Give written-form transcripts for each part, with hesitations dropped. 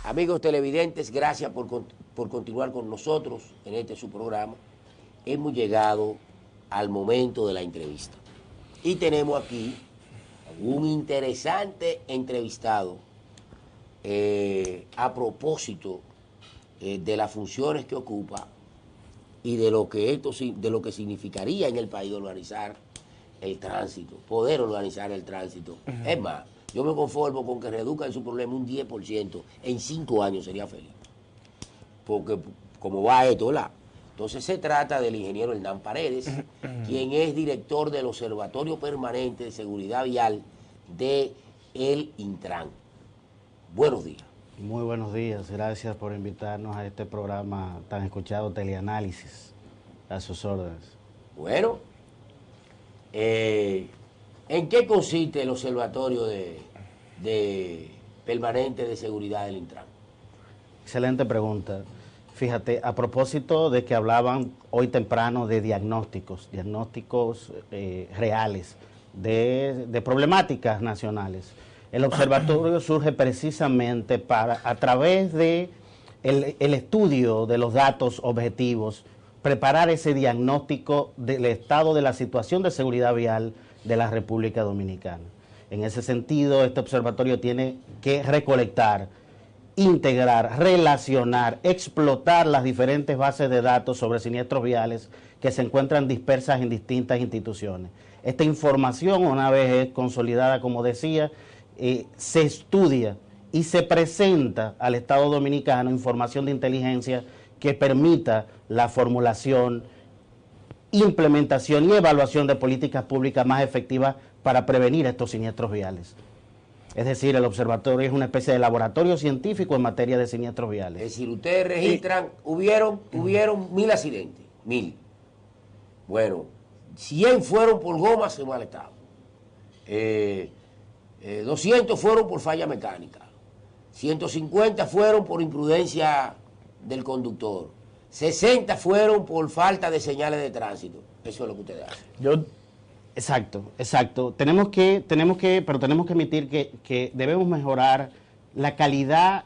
Amigos televidentes, gracias por continuar con nosotros en este su programa. Hemos llegado al momento de la entrevista. Y tenemos aquí un interesante entrevistado a propósito de las funciones que ocupa y de lo que significaría en el país organizar el tránsito, poder organizar el tránsito. Es más, yo me conformo con que reduzcan su problema un 10%, en 5 años sería feliz. Porque como va esto, ¿verdad? Entonces se trata del ingeniero Hernán Paredes, quien es director del Observatorio Permanente de Seguridad Vial de el Intran. Buenos días. Muy buenos días, gracias por invitarnos a este programa tan escuchado, Teleanálisis, a sus órdenes. Bueno, ¿en qué consiste el Observatorio de Permanente de Seguridad del Intran? Excelente pregunta. Fíjate, a propósito de que hablaban hoy temprano de diagnósticos reales, de problemáticas nacionales. El observatorio surge precisamente a través de el estudio de los datos objetivos, preparar ese diagnóstico del estado de la situación de seguridad vial de la República Dominicana. En ese sentido, este observatorio tiene que recolectar, integrar, relacionar, explotar las diferentes bases de datos sobre siniestros viales que se encuentran dispersas en distintas instituciones. Esta información, una vez consolidada, como decía, se estudia y se presenta al Estado Dominicano información de inteligencia que permita la formulación, implementación y evaluación de políticas públicas más efectivas para prevenir estos siniestros viales. Es decir, el observatorio es una especie de laboratorio científico en materia de siniestros viales. Es decir, ustedes registran, hubieron 1000 accidentes, 1000. Bueno, 100 fueron por gomas en mal estado. 200 fueron por falla mecánica. 150 fueron por imprudencia del conductor. 60 fueron por falta de señales de tránsito. Eso es lo que ustedes hacen. Exacto. Tenemos que admitir que debemos mejorar la calidad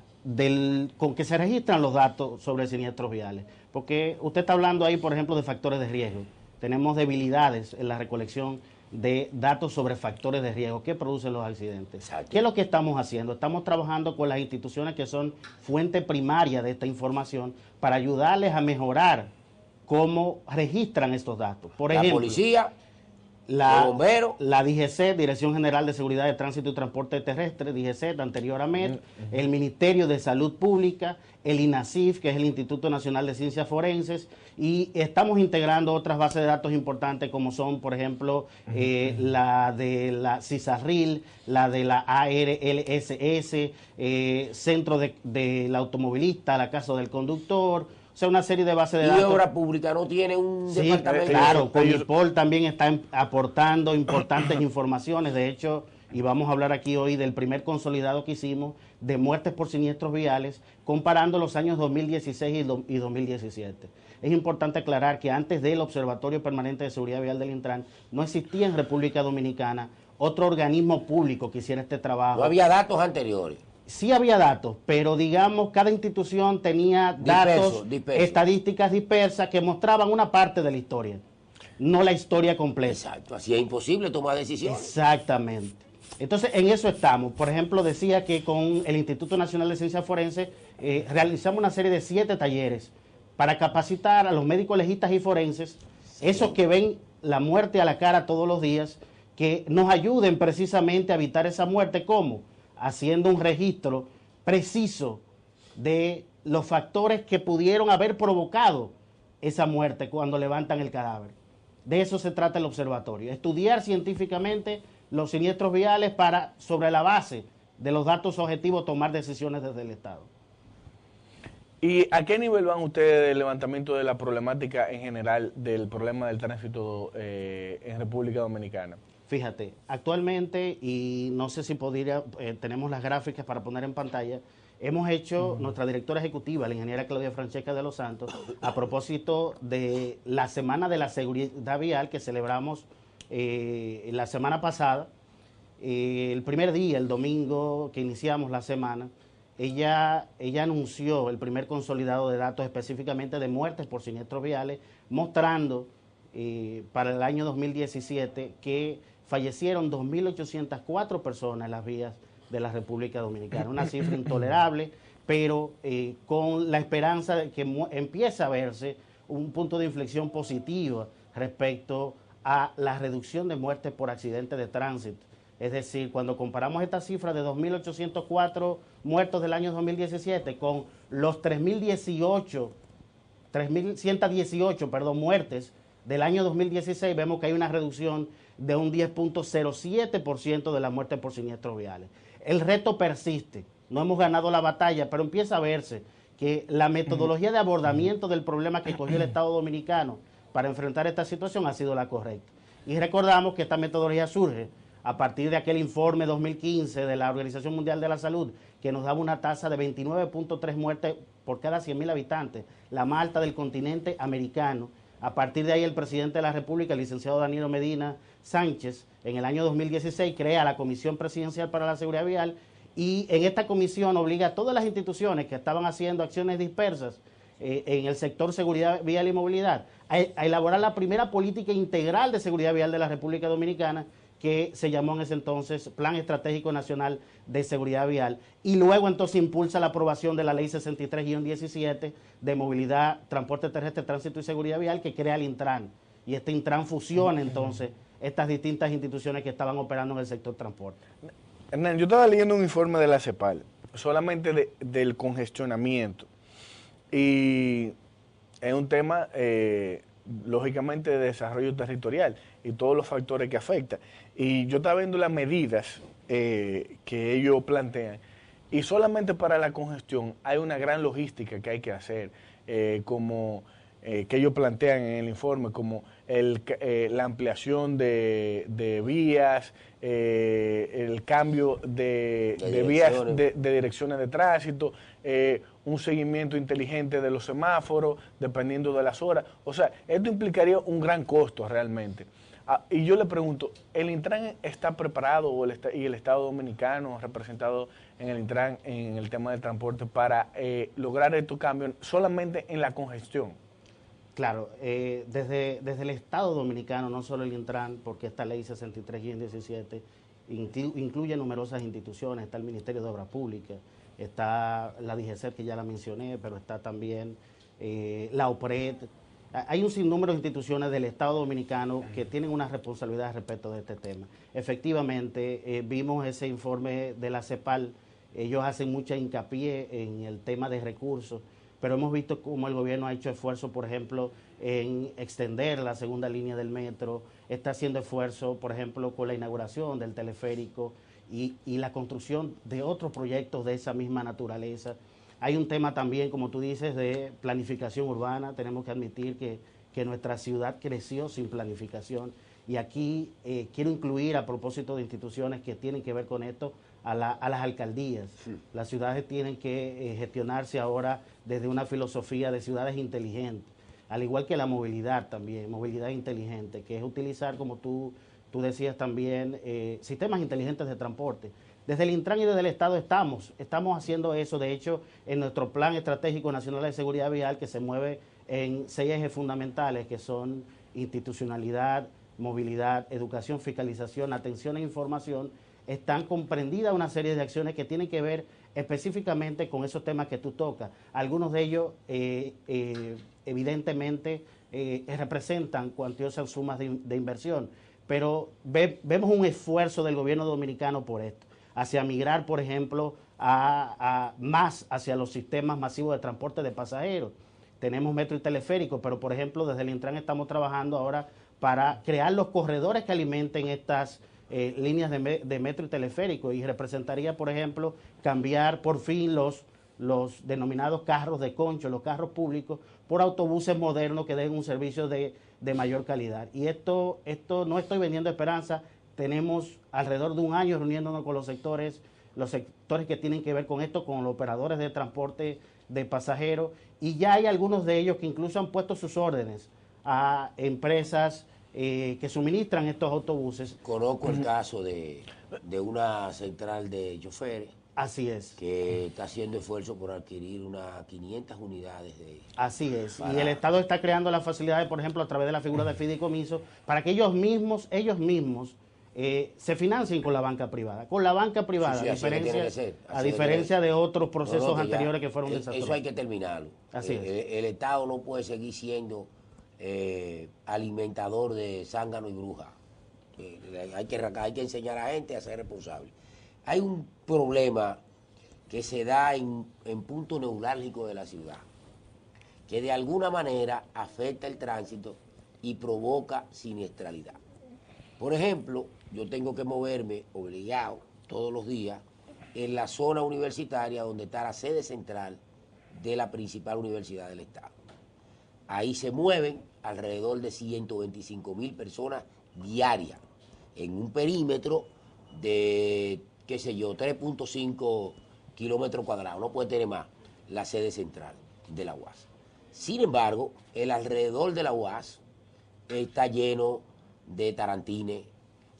con que se registran los datos sobre siniestros viales. Porque usted está hablando ahí, por ejemplo, de factores de riesgo. Tenemos debilidades en la recolección de datos sobre factores de riesgo que producen los accidentes. Exacto. ¿Qué es lo que estamos haciendo? Estamos trabajando con las instituciones que son fuente primaria de esta información para ayudarles a mejorar cómo registran estos datos. Por ejemplo, la policía, los bomberos, la DGC, Dirección General de Seguridad de Tránsito y Transporte Terrestre, DGC, anterior a MET, el Ministerio de Salud Pública, el INASIF, que es el Instituto Nacional de Ciencias Forenses, y estamos integrando otras bases de datos importantes como son, por ejemplo, la de la CISARRIL, la de la ARLSS, Centro del Automovilista, la Casa del Conductor. O sea, una serie de bases de datos. Y Obra Pública no tiene un departamento. Claro, Conipol también está aportando importantes informaciones. De hecho, y vamos a hablar aquí hoy del primer consolidado que hicimos de muertes por siniestros viales, comparando los años 2016 y 2017. Es importante aclarar que antes del Observatorio Permanente de Seguridad Vial del Intran, no existía en República Dominicana otro organismo público que hiciera este trabajo. No había datos anteriores. Sí había datos, pero digamos cada institución tenía datos, estadísticas dispersas que mostraban una parte de la historia, no la historia completa. Exacto, así es imposible tomar decisiones. Exactamente. Entonces, en eso estamos. Por ejemplo, decía que con el Instituto Nacional de Ciencias Forenses realizamos una serie de 7 talleres para capacitar a los médicos legistas y forenses, esos que ven la muerte a la cara todos los días, que nos ayuden precisamente a evitar esa muerte. ¿Cómo? Haciendo un registro preciso de los factores que pudieron haber provocado esa muerte cuando levantan el cadáver. De eso se trata el observatorio, estudiar científicamente los siniestros viales para, sobre la base de los datos objetivos, tomar decisiones desde el Estado. ¿Y a qué nivel van ustedes del levantamiento de la problemática en general del problema del tránsito en República Dominicana? Fíjate, actualmente, y no sé si tenemos las gráficas para poner en pantalla, hemos hecho, nuestra directora ejecutiva, la ingeniera Claudia Francesca de los Santos, a propósito de la Semana de la Seguridad Vial que celebramos la semana pasada, el primer día, el domingo que iniciamos la semana, ella anunció el primer consolidado de datos específicamente de muertes por siniestros viales, mostrando para el año 2017 que fallecieron 2.804 personas en las vías de la República Dominicana. Una cifra intolerable, pero con la esperanza de que empiece a verse un punto de inflexión positiva respecto a la reducción de muertes por accidentes de tránsito. Es decir, cuando comparamos esta cifra de 2.804 muertos del año 2017 con los 3.118 muertes del año 2016, vemos que hay una reducción de un 10.07% de las muertes por siniestros viales. El reto persiste, no hemos ganado la batalla, pero empieza a verse que la metodología de abordamiento del problema que cogió el Estado Dominicano para enfrentar esta situación ha sido la correcta. Y recordamos que esta metodología surge a partir de aquel informe 2015 de la Organización Mundial de la Salud, que nos daba una tasa de 29.3 muertes por cada 100.000 habitantes, la más alta del continente americano. A partir de ahí, el presidente de la República, el licenciado Danilo Medina Sánchez, en el año 2016 crea la Comisión Presidencial para la Seguridad Vial, y en esta comisión obliga a todas las instituciones que estaban haciendo acciones dispersas en el sector seguridad vial y movilidad a elaborar la primera política integral de seguridad vial de la República Dominicana, que se llamó en ese entonces Plan Estratégico Nacional de Seguridad Vial, y luego entonces impulsa la aprobación de la Ley 63-17 de Movilidad, Transporte Terrestre, Tránsito y Seguridad Vial, que crea el Intran, y este Intran fusiona entonces estas distintas instituciones que estaban operando en el sector transporte. Hernán, yo estaba leyendo un informe de la CEPAL, solamente del congestionamiento, y es un tema lógicamente de desarrollo territorial y todos los factores que afectan. Y yo estaba viendo las medidas que ellos plantean, y solamente para la congestión hay una gran logística que hay que hacer, como que ellos plantean en el informe, como la ampliación de vías, el cambio de vías de direcciones de tránsito, un seguimiento inteligente de los semáforos, dependiendo de las horas. O sea, esto implicaría un gran costo realmente. Y yo le pregunto, ¿el Intran está preparado y el Estado Dominicano representado en el Intran en el tema del transporte para lograr estos cambios solamente en la congestión? Claro, desde el Estado Dominicano, no solo el Intran, porque esta ley 63-17 incluye numerosas instituciones, está el Ministerio de Obras Públicas, está la DGCET, que ya la mencioné, pero está también la OPRED. Hay un sinnúmero de instituciones del Estado Dominicano que tienen una responsabilidad respecto de este tema. Efectivamente, vimos ese informe de la CEPAL, ellos hacen mucha hincapié en el tema de recursos, pero hemos visto cómo el gobierno ha hecho esfuerzo, por ejemplo, en extender la segunda línea del metro, está haciendo esfuerzo, por ejemplo, con la inauguración del teleférico y la construcción de otros proyectos de esa misma naturaleza. Hay un tema también, como tú dices, de planificación urbana. Tenemos que admitir que nuestra ciudad creció sin planificación, y aquí quiero incluir, a propósito de instituciones que tienen que ver con esto, a las alcaldías. Sí. Las ciudades tienen que gestionarse ahora desde una filosofía de ciudades inteligentes, al igual que la movilidad también, movilidad inteligente, que es utilizar, como tú decías también, sistemas inteligentes de transporte. Desde el Intran y desde el Estado estamos haciendo eso. De hecho, en nuestro Plan Estratégico Nacional de Seguridad Vial, que se mueve en 6 ejes fundamentales, que son institucionalidad, movilidad, educación, fiscalización, atención e información, están comprendidas una serie de acciones que tienen que ver específicamente con esos temas que tú tocas. Algunos de ellos, evidentemente, representan cuantiosas sumas de inversión, pero vemos un esfuerzo del gobierno dominicano por esto, hacia migrar, por ejemplo, más hacia los sistemas masivos de transporte de pasajeros. Tenemos metro y teleférico, pero, por ejemplo, desde el Intran estamos trabajando ahora para crear los corredores que alimenten estas líneas de metro y teleférico, y representaría, por ejemplo, cambiar por fin los denominados carros de concho, los carros públicos, por autobuses modernos que den un servicio de mayor calidad. Y esto no estoy vendiendo esperanza. Tenemos alrededor de un año reuniéndonos con los sectores que tienen que ver con esto, con los operadores de transporte de pasajeros, y ya hay algunos de ellos que incluso han puesto sus órdenes a empresas que suministran estos autobuses. Conozco el caso de una central de choferes Así es. que está haciendo esfuerzo por adquirir unas 500 unidades de... Así es. Para... Y el Estado está creando las facilidades, por ejemplo, a través de la figura de fideicomiso, para que ellos mismos se financien con la banca privada. Con la banca privada, Sí, a diferencia de otros procesos anteriores que fueron desastrosos. Eso hay que terminarlo. Así es. El Estado no puede seguir siendo alimentador de zángano y bruja. Hay que enseñar a la gente a ser responsable. Hay un problema que se da en punto neurálgico de la ciudad, que de alguna manera afecta el tránsito y provoca siniestralidad. Por ejemplo, yo tengo que moverme obligado todos los días en la zona universitaria donde está la sede central de la principal universidad del Estado. Ahí se mueven alrededor de 125.000 personas diarias en un perímetro de, qué sé yo, 3.5 kilómetros cuadrados, no puede tener más la sede central de la UAS. Sin embargo, el alrededor de la UAS está lleno de tarantines,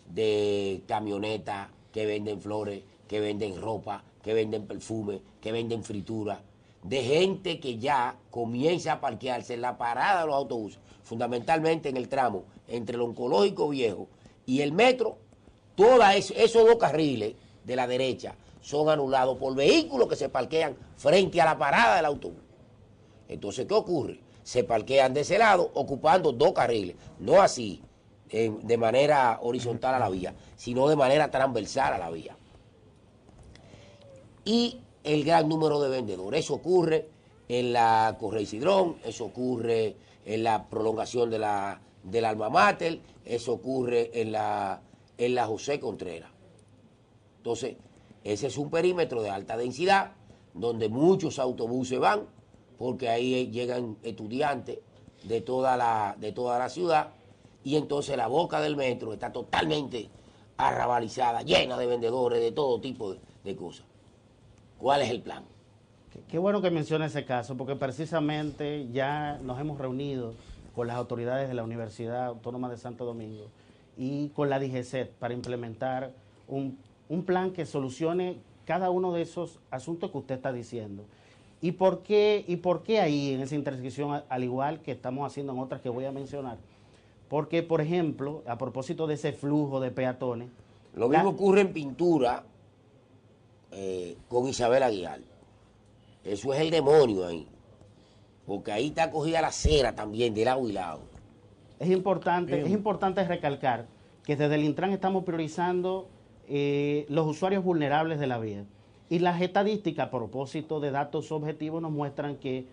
de camionetas que venden flores, que venden ropa, que venden perfume, que venden fritura, de gente que ya comienza a parquearse en la parada de los autobuses, fundamentalmente en el tramo entre el Oncológico Viejo y el metro. Todos esos dos carriles de la derecha son anulados por vehículos que se parquean frente a la parada del autobús. Entonces, ¿qué ocurre? Se parquean de ese lado ocupando dos carriles, no así, de manera horizontal a la vía, sino de manera transversal a la vía. Y el gran número de vendedores. Eso ocurre en la Correy Cidrón, eso ocurre en la prolongación del Alma Mater, eso ocurre en la José Contreras. Entonces, ese es un perímetro de alta densidad, donde muchos autobuses van, porque ahí llegan estudiantes de toda la ciudad, y entonces la boca del metro está totalmente arrabalizada, llena de vendedores de todo tipo de cosas. ¿Cuál es el plan? Qué bueno que menciona ese caso, porque precisamente ya nos hemos reunido con las autoridades de la Universidad Autónoma de Santo Domingo y con la DGCET para implementar un plan que solucione cada uno de esos asuntos que usted está diciendo. ¿Y por qué ahí en esa intersección, al igual que estamos haciendo en otras que voy a mencionar? Porque, por ejemplo, a propósito de ese flujo de peatones... Lo mismo ocurre en Pintura con Isabel Aguilar. Eso es el demonio ahí. Porque ahí está cogida la cera también de lado y lado. Es importante recalcar que desde el Intran estamos priorizando los usuarios vulnerables de la vía. Y las estadísticas, a propósito de datos objetivos, nos muestran que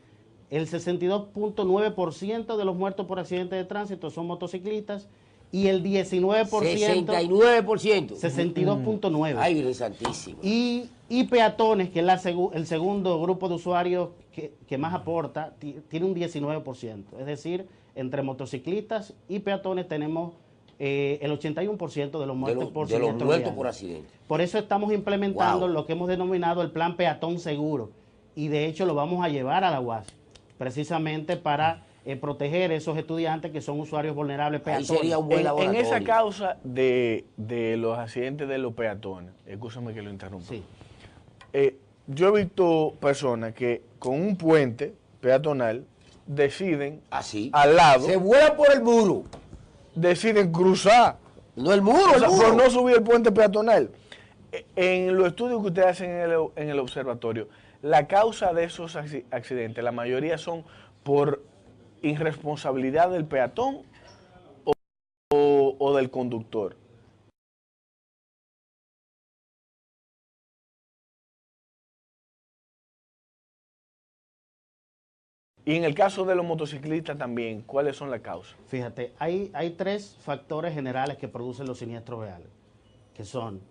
el 62.9% de los muertos por accidentes de tránsito son motociclistas y el 19%... 69%. 62.9%. Ay, Virgen Santísima. Y peatones, que es el segundo grupo de usuarios que más aporta, tiene un 19%. Es decir, entre motociclistas y peatones tenemos el 81% de los muertos por siniestro. De los muertos por accidente. Por eso estamos implementando lo que hemos denominado el plan peatón seguro. Y de hecho lo vamos a llevar a la UAS, precisamente para proteger a esos estudiantes que son usuarios vulnerables peatones. Ahí sería un buen laboratorio. En esa causa de los accidentes de los peatones, escúchame que lo interrumpa. Sí. Yo he visto personas que con un puente peatonal deciden así al lado, se vuelan por el muro, deciden cruzar, no el muro, o sea, por no subir el puente peatonal. En los estudios que ustedes hacen en el observatorio, la causa de esos accidentes, la mayoría son por irresponsabilidad del peatón o del conductor. Y en el caso de los motociclistas también, ¿cuáles son las causas? Fíjate, hay tres factores generales que producen los siniestros reales, que son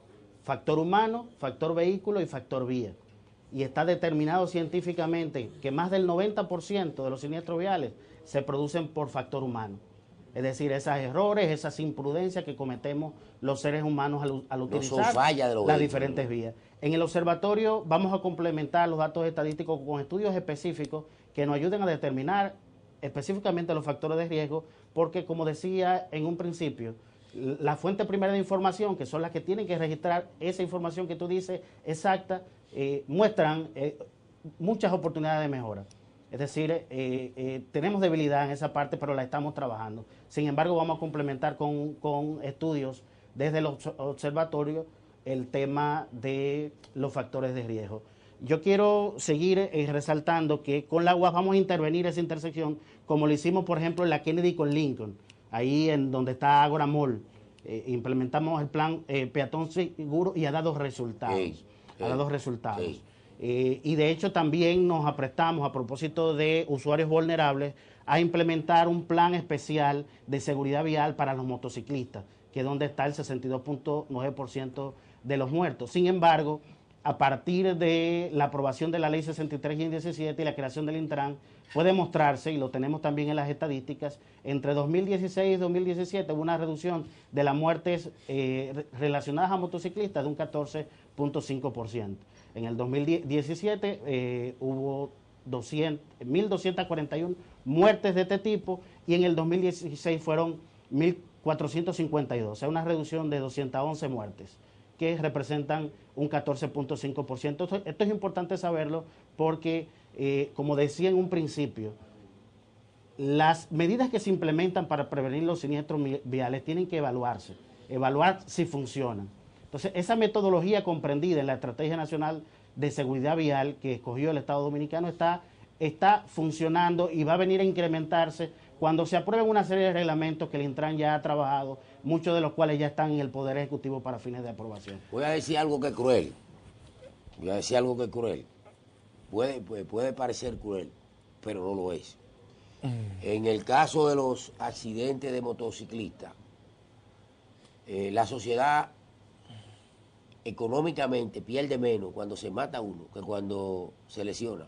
factor humano, factor vehículo y factor vía. Y está determinado científicamente que más del 90% de los siniestros viales se producen por factor humano. Es decir, esos errores, esas imprudencias que cometemos los seres humanos al utilizar las diferentes vías. En el observatorio vamos a complementar los datos estadísticos con estudios específicos que nos ayuden a determinar específicamente los factores de riesgo, porque como decía en un principio, la fuente primera de información, que son las que tienen que registrar esa información que tú dices exacta, muestran muchas oportunidades de mejora. Es decir, tenemos debilidad en esa parte, pero la estamos trabajando. Sin embargo, vamos a complementar con estudios desde el observatorio el tema de los factores de riesgo. Yo quiero seguir resaltando que con la UAS vamos a intervenir esa intersección, como lo hicimos, por ejemplo, en la Kennedy con Lincoln, ahí en donde está Agora Mall. Implementamos el plan peatón seguro y ha dado resultados. Sí. Y de hecho también nos aprestamos, a propósito de usuarios vulnerables, a implementar un plan especial de seguridad vial para los motociclistas, que es donde está el 62.9% de los muertos. Sin embargo, a partir de la aprobación de la Ley 63 y 17 y la creación del Intran, puede mostrarse, y lo tenemos también en las estadísticas, entre 2016 y 2017 hubo una reducción de las muertes relacionadas a motociclistas de un 14.5%. En el 2017 hubo 1.241 muertes de este tipo y en el 2016 fueron 1.452, o sea, una reducción de 211 muertes, que representan un 14.5%. Esto es importante saberlo porque, como decía en un principio, las medidas que se implementan para prevenir los siniestros viales tienen que evaluar si funcionan. Entonces, esa metodología comprendida en la Estrategia Nacional de Seguridad Vial que escogió el Estado Dominicano está funcionando y va a venir a incrementarse cuando se aprueben una serie de reglamentos que el Intran ya ha trabajado, muchos de los cuales ya están en el Poder Ejecutivo para fines de aprobación. Voy a decir algo que es cruel. Puede parecer cruel, pero no lo es. En el caso de los accidentes de motociclistas, la sociedad económicamente pierde menos cuando se mata uno que cuando se lesiona.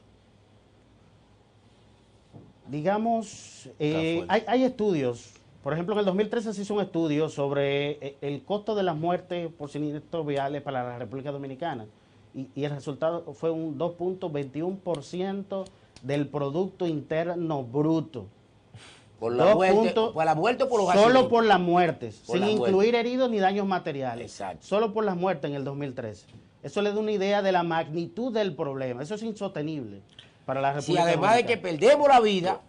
Digamos, hay estudios. Por ejemplo, en el 2013 se hizo un estudio sobre el costo de las muertes por siniestros viales para la República Dominicana y el resultado fue un 2.21% del Producto Interno Bruto. ¿Por la muerte o por los accidentes? Solo por las muertes, sin incluir heridos ni daños materiales. Exacto. Solo por las muertes en el 2013. Eso le da una idea de la magnitud del problema. Eso es insostenible para la República Dominicana. Además de que perdemos la vida,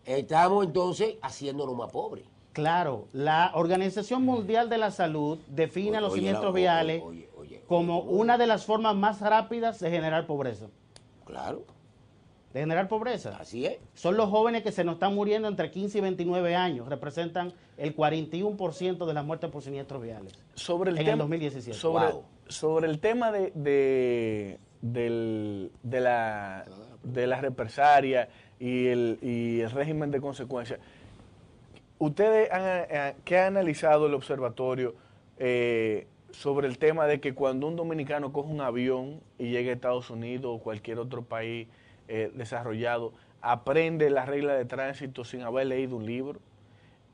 estamos entonces haciéndonos más pobres. Claro, la Organización Mundial de la Salud define a los siniestros viales como una de las formas más rápidas de generar pobreza. Claro. De generar pobreza. Así es. Son los jóvenes que se nos están muriendo entre 15 y 29 años. Representan el 41% de las muertes por siniestros viales. Sobre el el 2017. Sobre el tema de la represalia y el régimen de consecuencias, ¿ustedes qué ha analizado el observatorio sobre el tema de que cuando un dominicano coge un avión y llega a Estados Unidos o cualquier otro país desarrollado, aprende las reglas de tránsito sin haber leído un libro,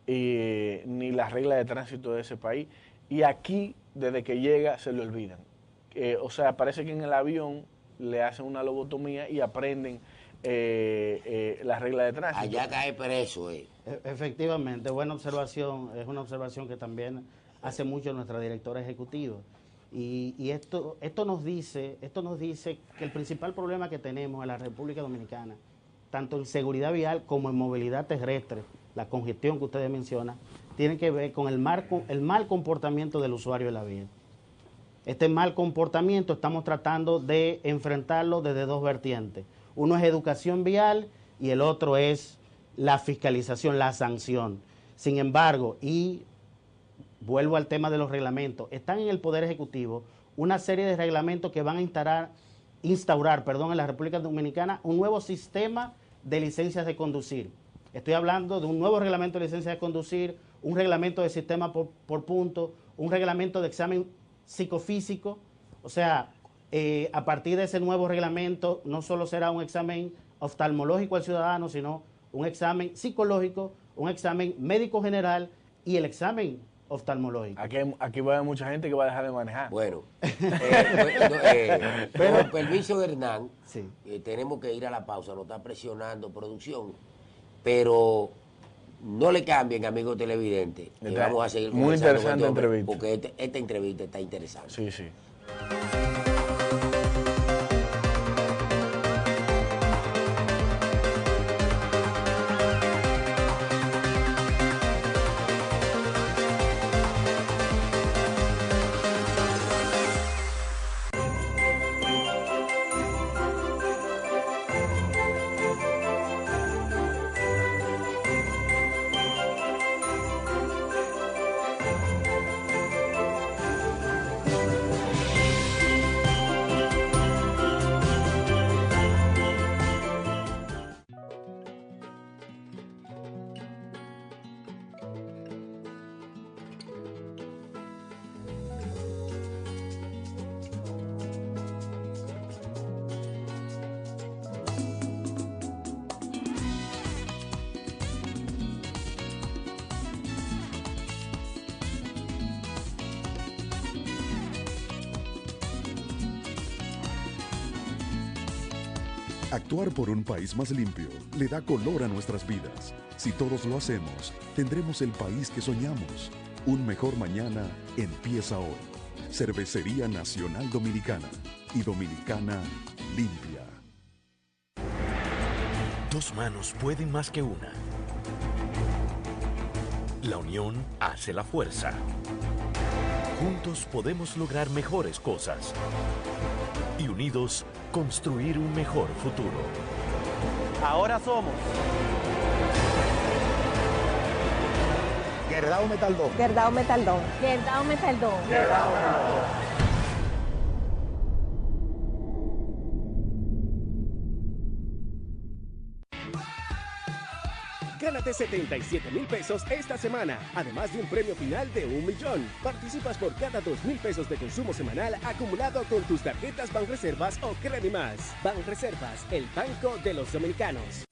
ni las reglas de tránsito de ese país, y aquí, desde que llega, se lo olvidan? O sea, parece que en el avión le hacen una lobotomía y aprenden las reglas de tránsito. Allá cae preso. Efectivamente, buena observación. Es una observación que también hace mucho nuestra directora ejecutiva. Y esto nos dice que el principal problema que tenemos en la República Dominicana, tanto en seguridad vial como en movilidad terrestre, la congestión que ustedes mencionan, tiene que ver con el mal comportamiento del usuario de la vía. Este mal comportamiento estamos tratando de enfrentarlo desde dos vertientes. Uno es educación vial y el otro es la fiscalización, la sanción. Sin embargo, y vuelvo al tema de los reglamentos, están en el Poder Ejecutivo una serie de reglamentos que van a instaurar en la República Dominicana un nuevo sistema de licencias de conducir. Estoy hablando de un nuevo reglamento de licencias de conducir, un reglamento de sistema por punto, un reglamento de examen psicofísico. O sea, a partir de ese nuevo reglamento no solo será un examen oftalmológico al ciudadano, sino un examen psicológico, un examen médico general y el examen oftalmológico. Aquí va a haber mucha gente que va a dejar de manejar. Bueno, con permiso de Hernán, sí. Tenemos que ir a la pausa, nos está presionando producción, pero no le cambien, amigos televidentes. Vamos a seguir muy interesante entrevista. Porque esta entrevista está interesante. Sí, sí. Actuar por un país más limpio le da color a nuestras vidas. Si todos lo hacemos, tendremos el país que soñamos. Un mejor mañana empieza hoy. Cervecería Nacional Dominicana y Dominicana limpia. Dos manos pueden más que una. La unión hace la fuerza. Juntos podemos lograr mejores cosas. Y unidos, construir un mejor futuro. Ahora somos Gerdau Metaldón. Gerdau Metaldón. Gerdau Metaldón. Gerdau Metaldón. Gánate 77,000 pesos esta semana, además de un premio final de 1 millón. Participas por cada 2,000 pesos de consumo semanal acumulado con tus tarjetas Banreservas o Credimás. Banreservas, el banco de los dominicanos.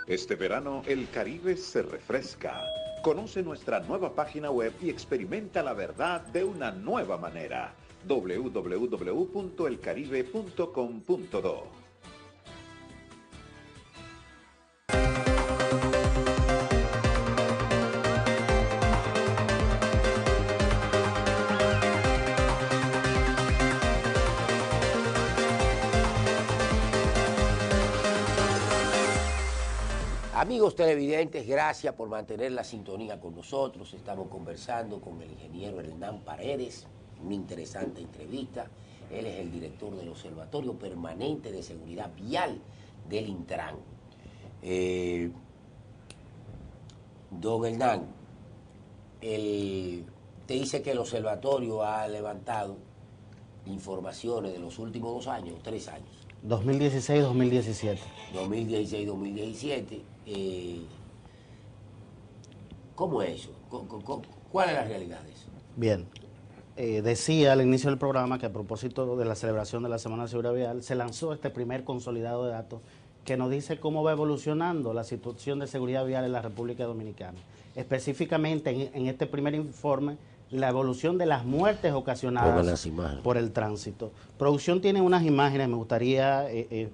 Este verano el Caribe se refresca. Conoce nuestra nueva página web y experimenta la verdad de una nueva manera. www.elcaribe.com.do. Amigos televidentes, gracias por mantener la sintonía con nosotros. Estamos conversando con el ingeniero Hernán Paredes, una interesante entrevista. Él es el director del Observatorio Permanente de Seguridad Vial del Intran. Don Hernán, te dice que el observatorio ha levantado informaciones de los últimos 2 años, 3 años. 2016-2017. 2016-2017. ¿Cómo es eso? ¿Cuál es la realidad de eso? Bien. Decía al inicio del programa que a propósito de la celebración de la Semana de Seguridad Vial se lanzó este primer consolidado de datos que nos dice cómo va evolucionando la situación de seguridad vial en la República Dominicana. Específicamente en este primer informe, la evolución de las muertes ocasionadas por el tránsito. Producción tiene unas imágenes, me gustaría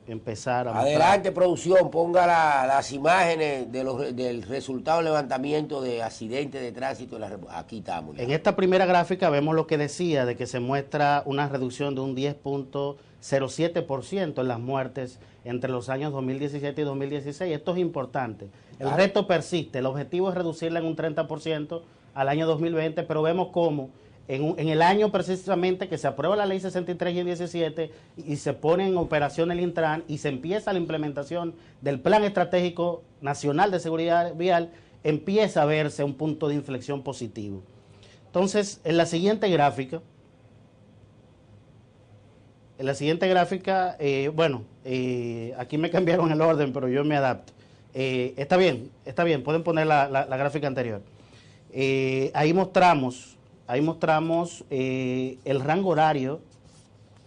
empezar a Adelante, mostrar. producción, ponga las imágenes del resultado del levantamiento de accidentes de tránsito en la República. Aquí estamos. Ya. En esta primera gráfica vemos lo que decía, de que se muestra una reducción de un 10.07% en las muertes entre los años 2017 y 2016. Esto es importante. El reto persiste, el objetivo es reducirla en un 30% al año 2020, pero vemos cómo en el año precisamente que se aprueba la ley 63 y el 17 y se pone en operación el Intran y se empieza la implementación del Plan Estratégico Nacional de Seguridad Vial, empieza a verse un punto de inflexión positivo. Entonces, en la siguiente gráfica, aquí me cambiaron el orden, pero yo me adapto. Está bien, pueden poner la gráfica anterior. Ahí mostramos el rango horario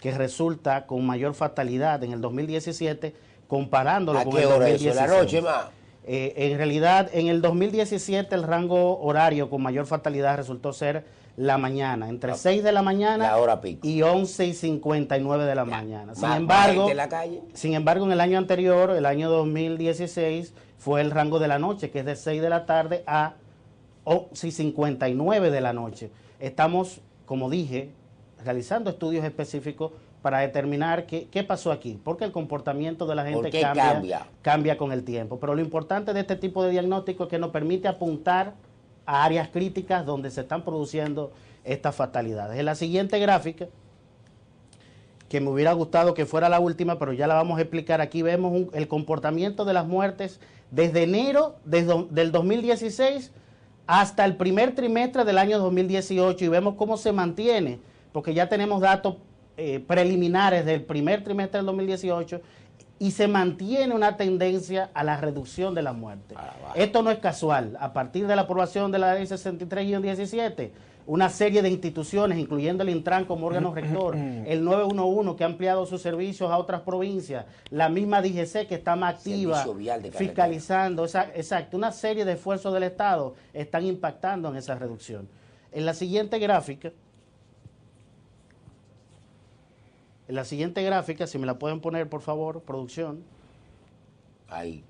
que resulta con mayor fatalidad en el 2017 comparándolo con el 2016. ¿A qué hora eso? ¿La noche más? En realidad, en el 2017 el rango horario con mayor fatalidad resultó ser la mañana, entre 6 de la mañana la hora pico. y 11:59 de la mañana. Más gente en la calle. Sin embargo, en el año anterior, el año 2016, fue el rango de la noche, que es de 6 de la tarde a 11:59 de la noche. Estamos, como dije, realizando estudios específicos para determinar qué pasó aquí, porque el comportamiento de la gente cambia con el tiempo. Pero lo importante de este tipo de diagnóstico es que nos permite apuntar a áreas críticas donde se están produciendo estas fatalidades. En la siguiente gráfica, que me hubiera gustado que fuera la última, pero ya la vamos a explicar, aquí vemos el comportamiento de las muertes desde enero del 2016 hasta el primer trimestre del año 2018 y vemos cómo se mantiene, porque ya tenemos datos preliminares del primer trimestre del 2018 y se mantiene una tendencia a la reducción de la muerte. Esto no es casual. A partir de la aprobación de la ley 63-17, una serie de instituciones, incluyendo el Intran como órgano rector, el 911 que ha ampliado sus servicios a otras provincias, la misma DGC que está más activa, fiscalizando, exacto, una serie de esfuerzos del Estado están impactando en esa reducción. En la siguiente gráfica, si me la pueden poner, por favor, producción. Ahí.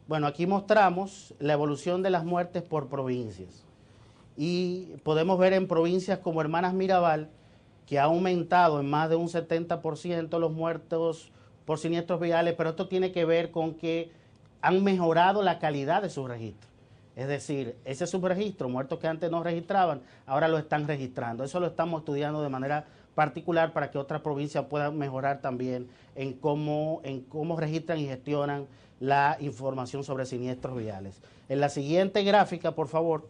Bueno, aquí mostramos la evolución de las muertes por provincias. Y podemos ver en provincias como Hermanas Mirabal, que ha aumentado en más de un 70% los muertos por siniestros viales, pero esto tiene que ver con que han mejorado la calidad de sus registros. Es decir, ese subregistro, muertos que antes no registraban, ahora lo están registrando. Eso lo estamos estudiando de manera particular para que otras provincias puedan mejorar también en cómo registran y gestionan la información sobre siniestros viales. En la siguiente gráfica, por favor,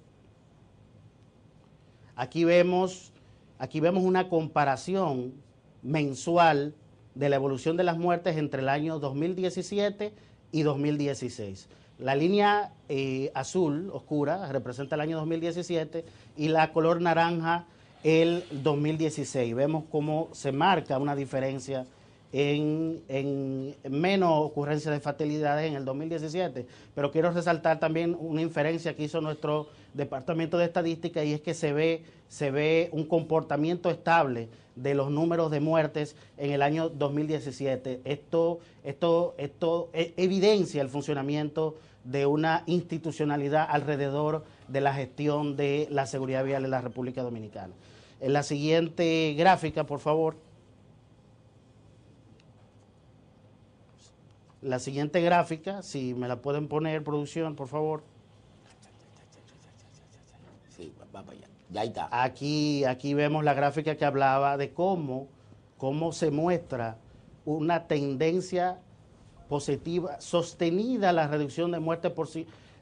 aquí vemos una comparación mensual de la evolución de las muertes entre el año 2017 y 2016. La línea azul oscura representa el año 2017 y la color naranja el 2016. Vemos cómo se marca una diferencia en menos ocurrencia de fatalidades en el 2017, pero quiero resaltar también una inferencia que hizo nuestro Departamento de Estadística y es que se ve un comportamiento estable de los números de muertes en el año 2017. Esto evidencia el funcionamiento de una institucionalidad alrededor de la gestión de la seguridad vial en la República Dominicana. En la siguiente gráfica, por favor. La siguiente gráfica, si me la pueden poner, producción, por favor. Sí, va para allá. Ya está. Aquí vemos la gráfica que hablaba de cómo se muestra una tendencia positiva, sostenida la reducción de muertes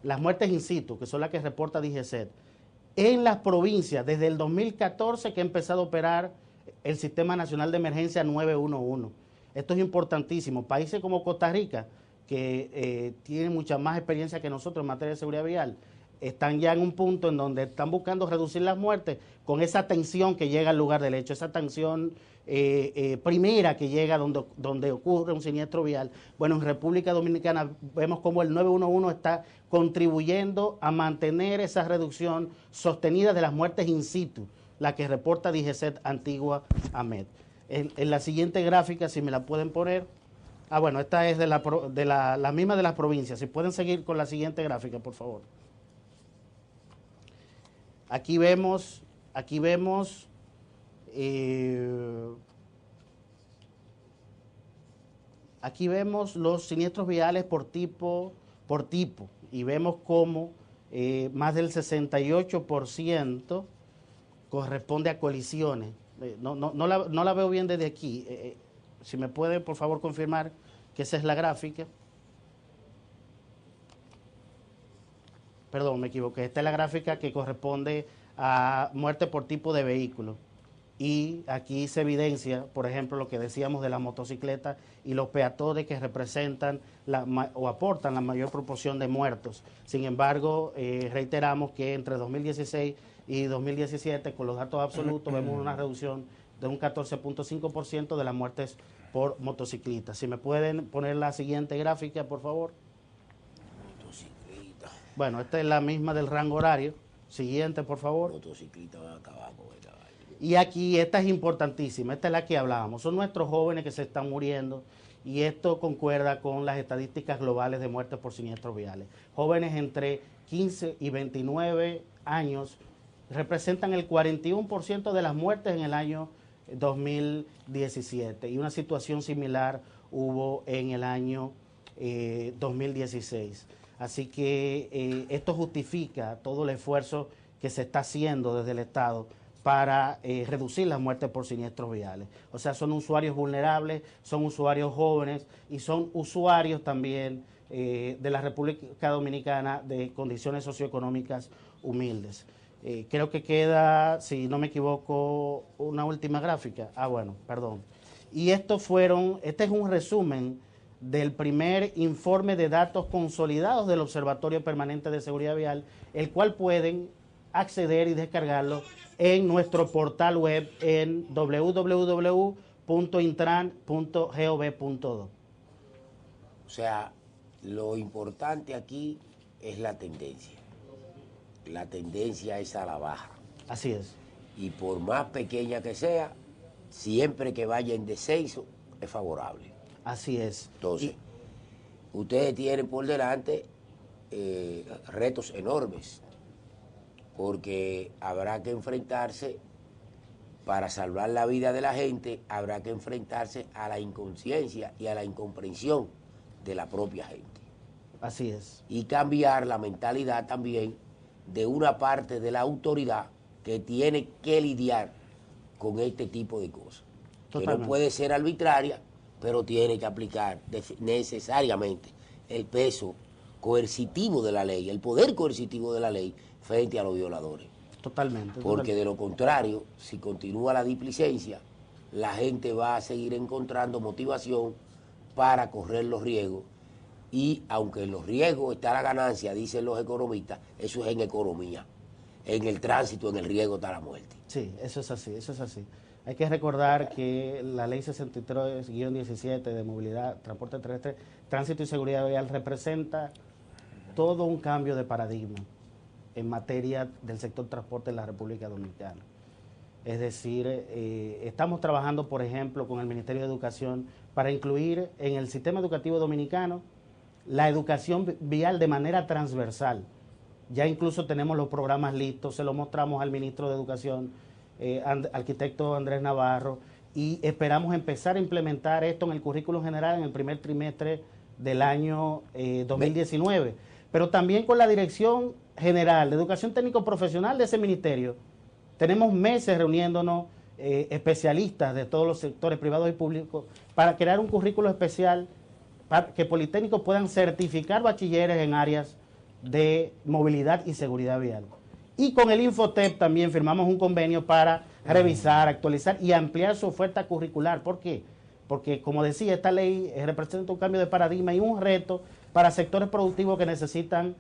las muertes in situ, que son las que reporta DGCET, en las provincias desde el 2014 que ha empezado a operar el Sistema Nacional de Emergencia 911. Esto es importantísimo. Países como Costa Rica, que tienen mucha más experiencia que nosotros en materia de seguridad vial, están ya en un punto en donde están buscando reducir las muertes con esa tensión que llega al lugar del hecho, esa tensión primera que llega donde ocurre un siniestro vial. Bueno, en República Dominicana vemos como el 911 está contribuyendo a mantener esa reducción sostenida de las muertes in situ, la que reporta DGCET Antigua AMED. En la siguiente gráfica, si me la pueden poner. Bueno, esta es de la misma de las provincias. Si pueden seguir con la siguiente gráfica, por favor. Aquí vemos los siniestros viales por tipo y vemos cómo más del 68% corresponde a colisiones. No la veo bien desde aquí. Si me puede, por favor, confirmar que esa es la gráfica. Perdón, me equivoqué. Esta es la gráfica que corresponde a muerte por tipo de vehículo. Y aquí se evidencia, por ejemplo, lo que decíamos de la motocicleta y los peatones que representan o aportan la mayor proporción de muertos. Sin embargo, reiteramos que entre 2016 y 2017, con los datos absolutos, vemos una reducción de un 14.5% de las muertes por motociclistas. Si me pueden poner la siguiente gráfica, por favor. Bueno, esta es la misma del rango horario. Siguiente, por favor. Motociclistas van a acabar con esta vaina. Y aquí, esta es importantísima, esta es la que hablábamos. Son nuestros jóvenes que se están muriendo y esto concuerda con las estadísticas globales de muertes por siniestros viales. Jóvenes entre 15 y 29 años representan el 41% de las muertes en el año 2017 y una situación similar hubo en el año 2016. Así que esto justifica todo el esfuerzo que se está haciendo desde el Estado para reducir las muertes por siniestros viales. O sea, son usuarios vulnerables, son usuarios jóvenes y son usuarios también de la República Dominicana de condiciones socioeconómicas humildes. Creo que queda, si no me equivoco, una última gráfica. Ah, bueno, perdón. Y este es un resumen del primer informe de datos consolidados del Observatorio Permanente de Seguridad Vial, el cual pueden acceder y descargarlo en nuestro portal web en www.intran.gov.do. O sea, lo importante aquí es la tendencia. La tendencia es a la baja. Así es. Y por más pequeña que sea, siempre que vaya en descenso, es favorable. Así es. Entonces, ustedes tienen por delante retos enormes, porque habrá que enfrentarse, para salvar la vida de la gente, habrá que enfrentarse a la inconsciencia y a la incomprensión de la propia gente. Así es. Y cambiar la mentalidad también de una parte de la autoridad que tiene que lidiar con este tipo de cosas. Totalmente. Que no puede ser arbitraria, pero tiene que aplicar necesariamente el peso coercitivo de la ley, el poder coercitivo de la ley frente a los violadores. Totalmente. Porque de lo contrario, si continúa la displicencia, la gente va a seguir encontrando motivación para correr los riesgos. Y aunque en los riesgos está la ganancia, dicen los economistas, eso es en economía. En el tránsito, en el riesgo está la muerte. Sí, eso es así, eso es así. Hay que recordar que la ley 63-17 de movilidad, transporte terrestre, tránsito y seguridad vial representa todo un cambio de paradigma en materia del sector transporte en la República Dominicana. Es decir, estamos trabajando, por ejemplo, con el Ministerio de Educación para incluir en el sistema educativo dominicano la educación vial de manera transversal. Ya incluso tenemos los programas listos, se los mostramos al ministro de Educación, arquitecto Andrés Navarro, y esperamos empezar a implementar esto en el currículo general en el primer trimestre del año 2019. Pero también con la Dirección General de Educación Técnico Profesional de ese ministerio. Tenemos meses reuniéndonos especialistas de todos los sectores privados y públicos para crear un currículo especial para que politécnicos puedan certificar bachilleres en áreas de movilidad y seguridad vial. Y con el Infotep también firmamos un convenio para revisar, actualizar y ampliar su oferta curricular. ¿Por qué? Porque, como decía, esta ley representa un cambio de paradigma y un reto para sectores productivos que necesitan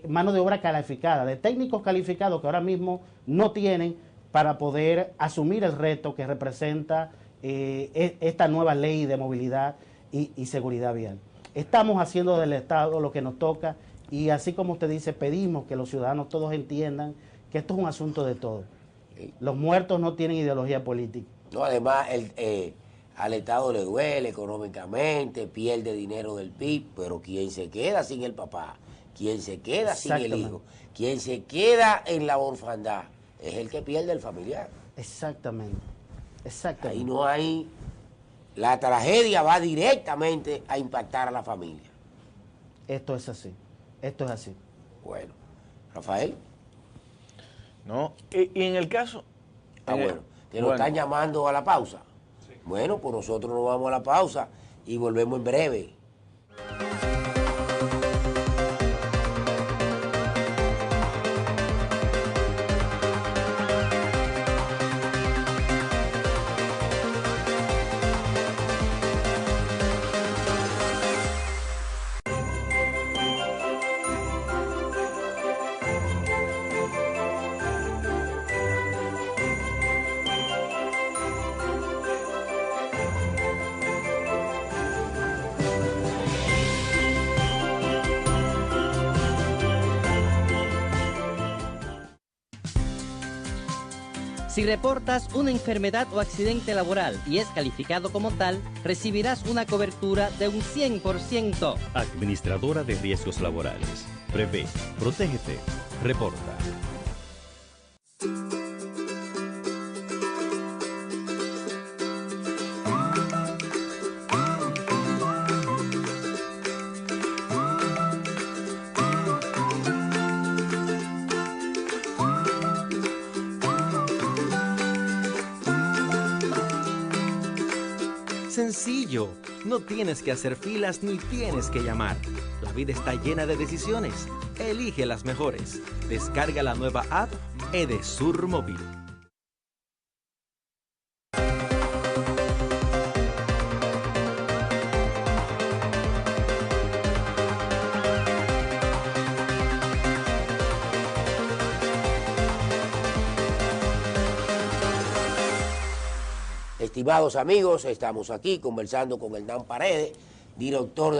mano de obra calificada, de técnicos calificados que ahora mismo no tienen para poder asumir el reto que representa esta nueva ley de movilidad y seguridad vial. Estamos haciendo del Estado lo que nos toca y así como usted dice, pedimos que los ciudadanos todos entiendan que esto es un asunto de todos. Los muertos no tienen ideología política. No, además, al Estado le duele económicamente, pierde dinero del PIB, pero quien se queda sin el papá, quien se queda sin el hijo, quien se queda en la orfandad, es el que pierde el familiar. Exactamente, exactamente. Ahí no hay... La tragedia va directamente a impactar a la familia. Esto es así, esto es así. Bueno, Rafael. No, y en el caso... Bueno, que nos están llamando a la pausa. Sí. Bueno, pues nosotros nos vamos a la pausa y volvemos en breve. Si reportas una enfermedad o accidente laboral y es calificado como tal, recibirás una cobertura de un 100%. Administradora de Riesgos Laborales. Prevé, protégete, reporta. Sencillo, no tienes que hacer filas ni tienes que llamar. La vida está llena de decisiones. Elige las mejores. Descarga la nueva app Edesur Móvil. Estimados amigos, estamos aquí conversando con Hernán Paredes, director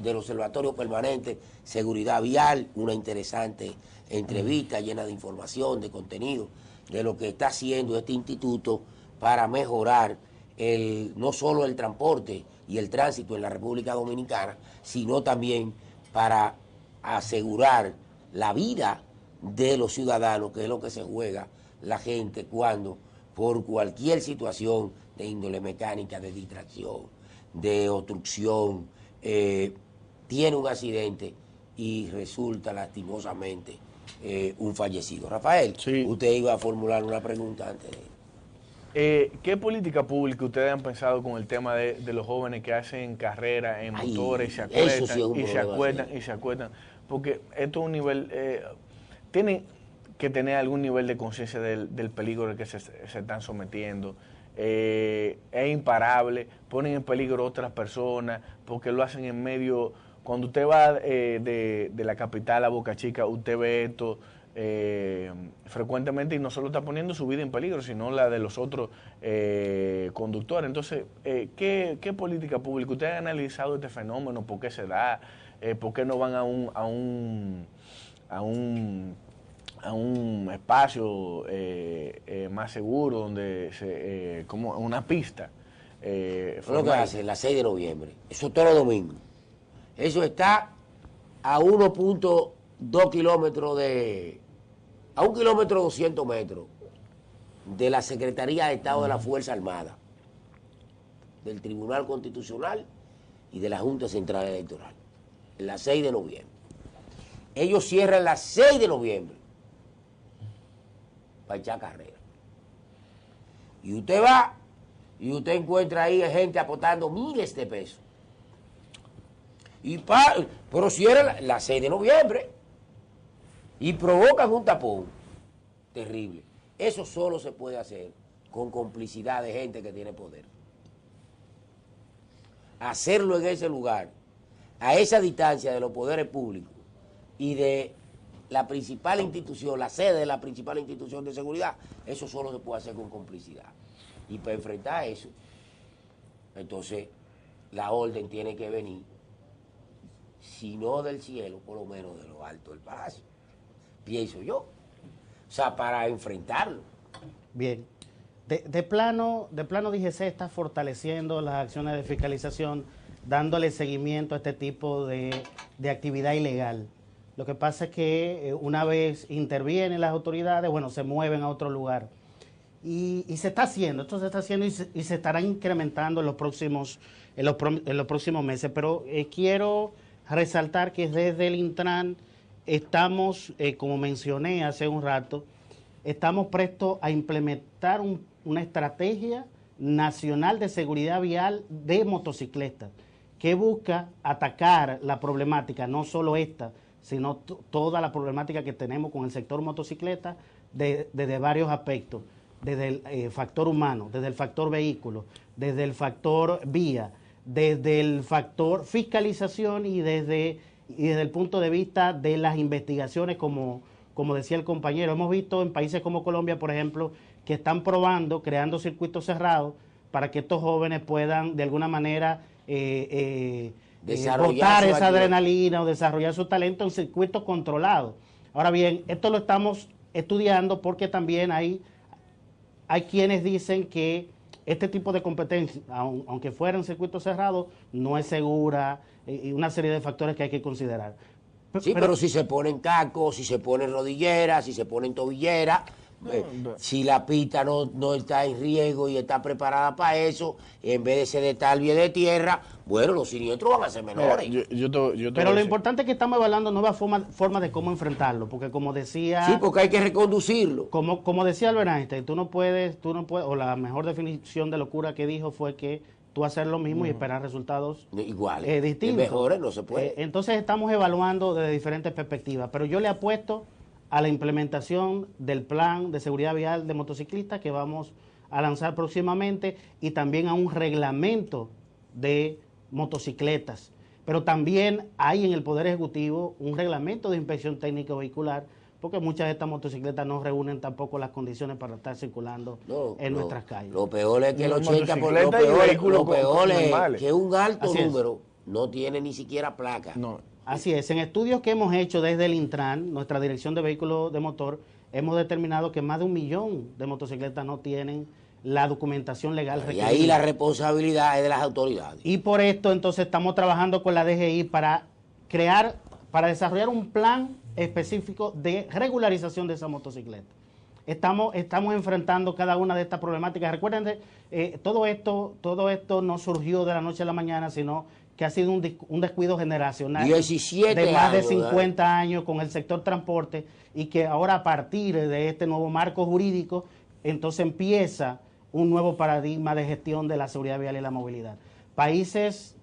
del Observatorio Permanente Seguridad Vial, una interesante entrevista llena de información, de contenido, de lo que está haciendo este instituto para mejorar no solo el transporte y el tránsito en la República Dominicana, sino también para asegurar la vida de los ciudadanos, que es lo que se juega la gente cuando por cualquier situación de índole mecánica, de distracción, de obstrucción, tiene un accidente y resulta lastimosamente un fallecido. Rafael, sí. Usted iba a formular una pregunta antes de... ¿Qué política pública ustedes han pensado con el tema de los jóvenes que hacen carrera en motores y se acuestan? Porque esto es un nivel... tienen que tener algún nivel de conciencia del peligro al que se están sometiendo. Es imparable, ponen en peligro a otras personas porque lo hacen en medio. Cuando usted va de la capital a Boca Chica, usted ve esto frecuentemente y no solo está poniendo su vida en peligro, sino la de los otros conductores. Entonces, ¿qué política pública? ¿Ustedes han analizado este fenómeno? ¿Por qué se da? ¿Por qué no van a un espacio más seguro, donde como una pista? Lo que hace la 6 de noviembre, eso es todos los domingos. Eso está a 1.2 kilómetros a 1 kilómetro 200 metros de la Secretaría de Estado de la Fuerza Armada, del Tribunal Constitucional y de la Junta Central Electoral, la 6 de noviembre. Ellos cierran la 6 de noviembre para echar carrera. Y usted va y usted encuentra ahí gente apostando miles de pesos. Pero cierra la 6 de noviembre y provocan un tapón terrible. Eso solo se puede hacer con complicidad de gente que tiene poder. Hacerlo en ese lugar, a esa distancia de los poderes públicos y de la principal institución, la sede de la principal institución de seguridad, eso solo se puede hacer con complicidad. Y para enfrentar eso, entonces la orden tiene que venir, si no del cielo, por lo menos de lo alto del palacio, pienso yo. O sea, para enfrentarlo. Bien. De plano DGC está fortaleciendo las acciones de fiscalización, dándole seguimiento a este tipo de actividad ilegal. Lo que pasa es que una vez intervienen las autoridades, bueno, se mueven a otro lugar. Y se está haciendo, esto se está haciendo y se estará incrementando en los próximos meses. Pero quiero resaltar que desde el Intran estamos, como mencioné hace un rato, estamos prestos a implementar una estrategia nacional de seguridad vial de motocicletas que busca atacar la problemática, no solo esta, sino toda la problemática que tenemos con el sector motocicleta desde varios aspectos, desde el factor humano, desde el factor vehículo, desde el factor vía, desde el factor fiscalización y desde el punto de vista de las investigaciones, como decía el compañero. Hemos visto en países como Colombia, por ejemplo, que están probando, creando circuitos cerrados para que estos jóvenes puedan de alguna manera botar esa adrenalina o desarrollar su talento en circuitos controlados. Ahora bien, esto lo estamos estudiando porque también hay hay quienes dicen que este tipo de competencia, aunque fuera en circuito cerrado, no es segura y una serie de factores que hay que considerar. Sí, pero si se ponen cacos, si se ponen rodilleras, si se ponen tobilleras, si la pista no está en riesgo y está preparada para eso, en vez de ser de talvia y de tierra, bueno, los siniestros van a ser menores. Pero lo importante es que estamos evaluando nuevas formas de cómo enfrentarlo, porque como decía... Sí, porque hay que reconducirlo. Como decía Albert Einstein, tú no puedes, o la mejor definición de locura que dijo fue que tú hacer lo mismo y esperar resultados iguales, distintos. Mejores, no se puede. Entonces estamos evaluando desde diferentes perspectivas, pero yo le apuesto a la implementación del plan de seguridad vial de motociclistas que vamos a lanzar próximamente y también a un reglamento de motocicletas. Pero también hay en el Poder Ejecutivo un reglamento de inspección técnica vehicular, porque muchas de estas motocicletas no reúnen tampoco las condiciones para estar circulando en nuestras calles. Lo peor es que el 80%, lo peor es que un alto número no tiene ni siquiera placa. Así es, en estudios que hemos hecho desde el Intran, nuestra dirección de vehículos de motor, hemos determinado que más de 1 millón de motocicletas no tienen la documentación legal requerida. Y ahí la responsabilidad es de las autoridades. Y por esto entonces estamos trabajando con la DGI para desarrollar un plan específico de regularización de esa motocicleta. Estamos enfrentando cada una de estas problemáticas. Recuerden, todo esto no surgió de la noche a la mañana, sino que ha sido un descuido generacional 17 de más de años, 50 años con el sector transporte, y que ahora a partir de este nuevo marco jurídico, entonces empieza un nuevo paradigma de gestión de la seguridad vial y la movilidad. Países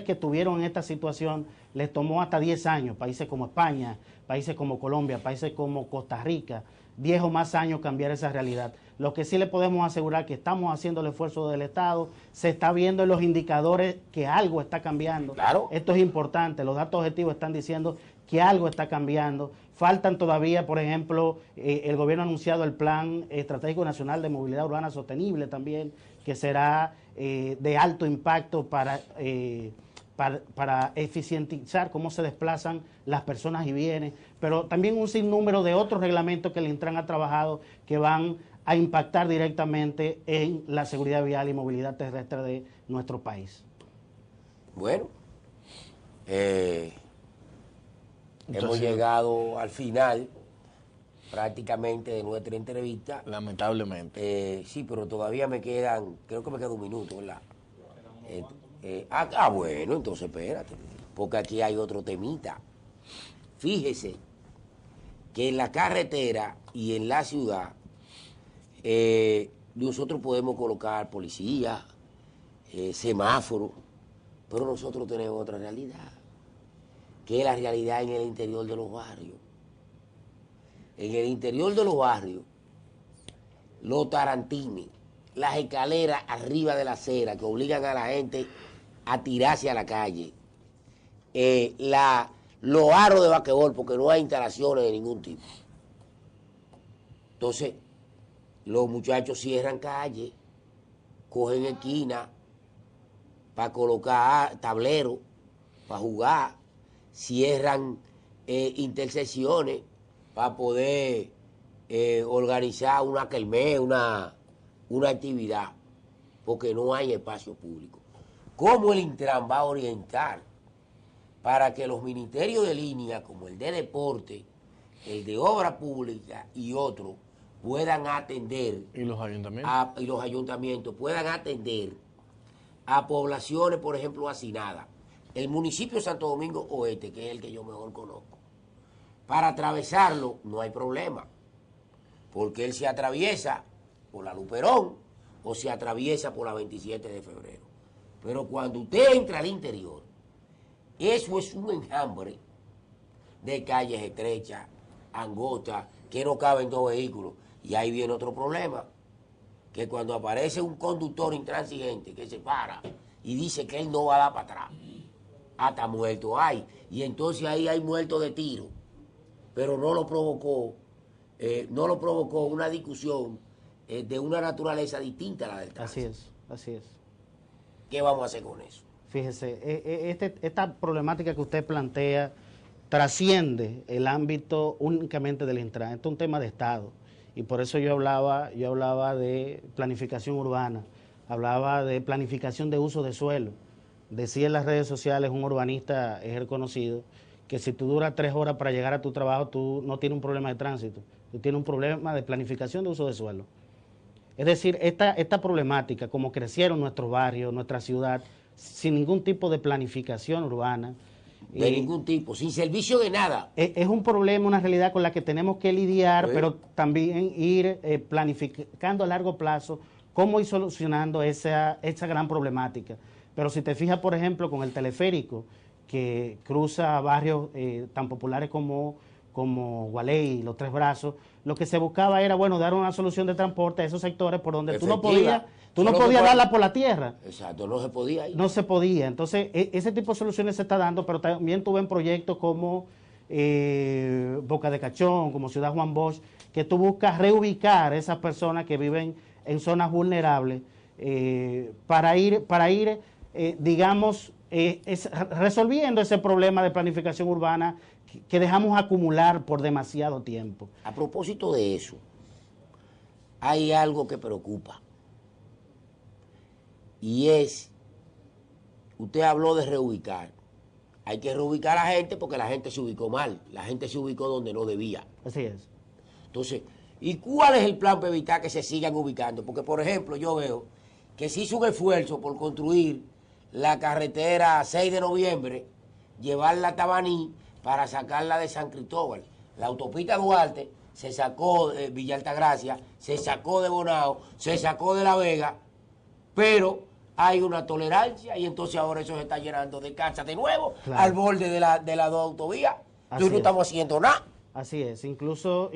que tuvieron en esta situación les tomó hasta 10 años, países como España, países como Colombia, países como Costa Rica, 10 o más años cambiar esa realidad. Lo que sí le podemos asegurar que estamos haciendo el esfuerzo del Estado, se está viendo en los indicadores que algo está cambiando. Claro. Esto es importante, los datos objetivos están diciendo que algo está cambiando. Faltan todavía, por ejemplo, el gobierno ha anunciado el Plan Estratégico Nacional de Movilidad Urbana Sostenible también, que será de alto impacto para eficientizar cómo se desplazan las personas y bienes, pero también un sinnúmero de otros reglamentos que el Intran ha trabajado que van a impactar directamente en la seguridad vial y movilidad terrestre de nuestro país. Bueno, hemos llegado al final prácticamente de nuestra entrevista. Lamentablemente. Sí, pero todavía me quedan, creo que me queda 1 minuto, ¿verdad? Bueno, entonces espérate, porque aquí hay otro temita. Fíjese que en la carretera y en la ciudad nosotros podemos colocar policías, semáforos, pero nosotros tenemos otra realidad, que es la realidad en el interior de los barrios. En el interior de los barrios, los tarantines, las escaleras arriba de la acera que obligan a la gente a tirarse a la calle, los aros de basquetbol, porque no hay instalaciones de ningún tipo. Entonces, los muchachos cierran calle, cogen esquina para colocar tableros, para jugar, cierran intersecciones para poder organizar una kermés, una actividad, porque no hay espacio público. ¿Cómo el Intran va a orientar para que los ministerios de línea, como el de deporte, el de obra pública y otros, puedan atender, ¿y los ayuntamientos? Y los ayuntamientos puedan atender a poblaciones, por ejemplo, hacinadas? El municipio de Santo Domingo Oeste, que es el que yo mejor conozco, para atravesarlo no hay problema, porque él se atraviesa por la Luperón o se atraviesa por la 27 de febrero. Pero cuando usted entra al interior, eso es un enjambre de calles estrechas, angostas, que no caben 2 vehículos. Y ahí viene otro problema, que cuando aparece un conductor intransigente que se para y dice que él no va a dar para atrás, hasta muerto hay. Y entonces ahí hay muertos de tiro, pero no lo provocó una discusión de una naturaleza distinta a la del tránsito. Así es. ¿Qué vamos a hacer con eso? Fíjese, esta problemática que usted plantea trasciende el ámbito únicamente del Intran. Esto es un tema de Estado y por eso yo hablaba de planificación urbana, hablaba de planificación de uso de suelo. Decía en las redes sociales un urbanista es reconocido que si tú duras 3 horas para llegar a tu trabajo, tú no tienes un problema de tránsito, tú tienes un problema de planificación de uso de suelo. Es decir, esta problemática, como crecieron nuestros barrios, nuestra ciudad, sin ningún tipo de planificación urbana. De ningún tipo, sin servicio de nada. Es un problema, una realidad con la que tenemos que lidiar, pero también ir planificando a largo plazo cómo ir solucionando esa gran problemática. Pero si te fijas, por ejemplo, con el teleférico, que cruza barrios tan populares como Gualey, Los Tres Brazos, lo que se buscaba era, bueno, dar una solución de transporte a esos sectores por donde tú no podías darla por la tierra. Exacto, no se podía ir. No se podía. Entonces, ese tipo de soluciones se está dando, pero también tuve en proyectos como Boca de Cachón, como Ciudad Juan Bosch, que tú buscas reubicar a esas personas que viven en zonas vulnerables para ir digamos, resolviendo ese problema de planificación urbana que dejamos acumular por demasiado tiempo. A propósito de eso, hay algo que preocupa. Y es, usted habló de reubicar. Hay que reubicar a la gente porque la gente se ubicó mal. La gente se ubicó donde no debía. Así es. Entonces, ¿y cuál es el plan para evitar que se sigan ubicando? Porque, por ejemplo, yo veo que se hizo un esfuerzo por construir la carretera 6 de noviembre, llevarla a Tabaní para sacarla de San Cristóbal. La autopista Duarte se sacó de Villa Altagracia, se sacó de Bonao, se sacó de La Vega, pero hay una tolerancia y entonces ahora eso se está llenando de casas de nuevo, claro, al borde de las dos autovías. Entonces no estamos haciendo nada. Así es, incluso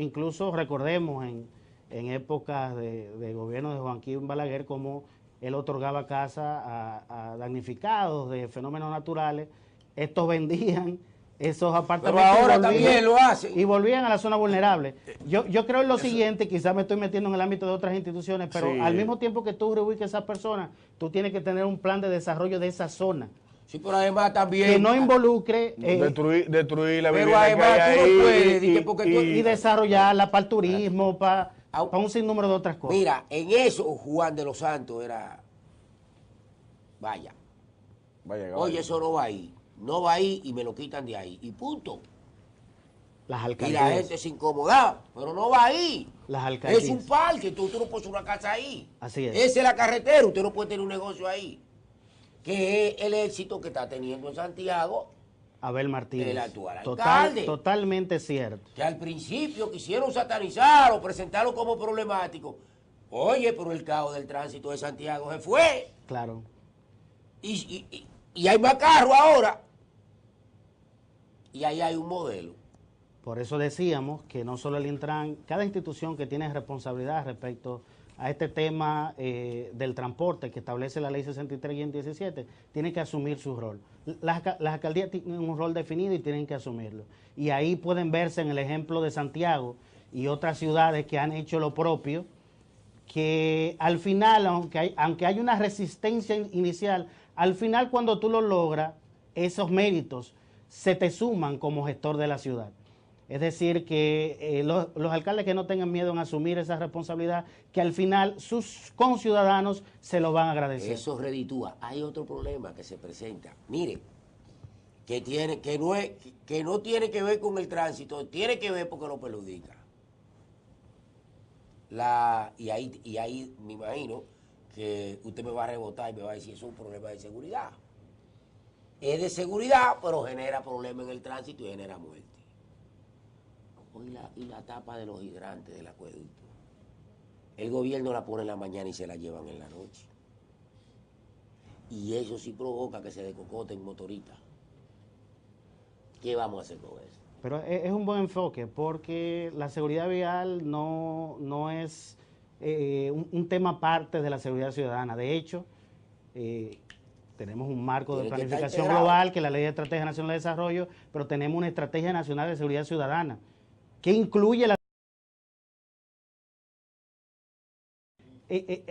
recordemos en épocas de gobierno de Joaquín Balaguer cómo él otorgaba casas a damnificados de fenómenos naturales. Estos vendían esos apartamentos. Pero ahora también lo hacen. Y volvían a la zona vulnerable. Yo creo en lo siguiente, quizás me estoy metiendo en el ámbito de otras instituciones, pero sí, al mismo tiempo que tú reubiques a esas personas, tú tienes que tener un plan de desarrollo de esa zona. Sí, pero además también... Que no involucre... destruir la vivienda que hay ahí y desarrollarla para el turismo, para un sinnúmero de otras cosas. Mira, en eso Juan de los Santos era... Vaya. Oye, eso no va ahí. No va ahí y me lo quitan de ahí. Y punto. Las y alcaldías. la gente se incomoda, pero no va ahí. Las alcaldías. Es un parque, tú no puedes una casa ahí. Así es. Esa es la carretera, usted no puede tener un negocio ahí. Que es el éxito que está teniendo en Santiago Abel Martínez. El actual alcalde. Totalmente cierto. Que al principio quisieron satanizar o presentarlo como problemático. Oye, pero el caos del tránsito de Santiago se fue. Claro. Y hay más carros ahora. Y ahí hay un modelo. Por eso decíamos que no solo el Intran, cada institución que tiene responsabilidad respecto a este tema del transporte que establece la ley 63 y en 17, tiene que asumir su rol. Las alcaldías tienen un rol definido y tienen que asumirlo. Y ahí pueden verse en el ejemplo de Santiago y otras ciudades que han hecho lo propio, que al final, aunque hay una resistencia inicial, al final cuando tú lo logras, esos méritos se te suman como gestor de la ciudad. Es decir, que los alcaldes que no tengan miedo en asumir esa responsabilidad, que al final sus conciudadanos se lo van a agradecer. Eso reditúa. Hay otro problema que se presenta. Mire, que no tiene que ver con el tránsito, tiene que ver porque lo perjudica. Y ahí me imagino que usted me va a rebotar y me va a decir, eso es un problema de seguridad. Es de seguridad, pero genera problemas en el tránsito y genera muerte. Y la tapa de los hidrantes del acueducto. El gobierno la pone en la mañana y se la llevan en la noche. Y eso sí provoca que se descocoten motoritas. ¿Qué vamos a hacer con eso? Pero es un buen enfoque porque la seguridad vial no es un tema aparte de la seguridad ciudadana. De hecho, tenemos un marco de planificación global, que es la Ley de Estrategia Nacional de Desarrollo, pero tenemos una Estrategia Nacional de Seguridad Ciudadana, que incluye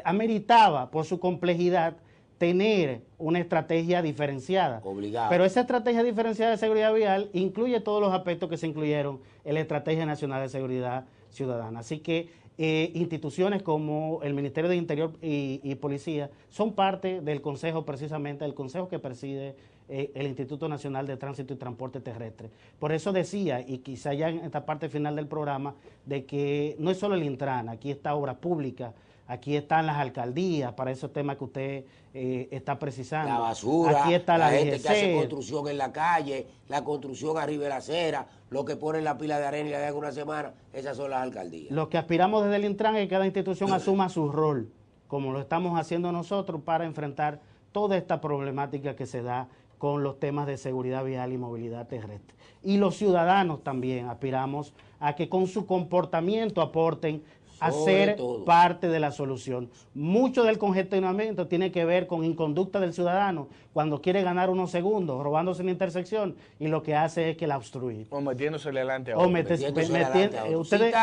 ameritaba por su complejidad tener una estrategia diferenciada. Obligado. Pero esa estrategia diferenciada de seguridad vial incluye todos los aspectos que se incluyeron en la Estrategia Nacional de Seguridad Ciudadana. Así que instituciones como el Ministerio de Interior y Policía son parte del consejo, precisamente del consejo que preside el Instituto Nacional de Tránsito y Transporte Terrestre. Por eso decía, y quizá ya en esta parte final del programa, de que no es solo el Intran, aquí está Obras Públicas, aquí están las alcaldías para esos temas que usted está precisando. La basura, aquí está la la gente que hace DGC, construcción en la calle, la construcción arriba de la acera, lo que ponen la pila de arena y la dejan una semana, esas son las alcaldías. Lo que aspiramos desde el Intran es que cada institución asuma su rol, como lo estamos haciendo nosotros, para enfrentar toda esta problemática que se da con los temas de seguridad vial y movilidad terrestre. Y los ciudadanos también aspiramos a que con su comportamiento aporten a ser parte de la solución. Mucho del congestionamiento tiene que ver con inconducta del ciudadano cuando quiere ganar unos segundos, robándose una intersección, y lo que hace es que la obstruye. O metiéndosele adelante a O otro. ustedes,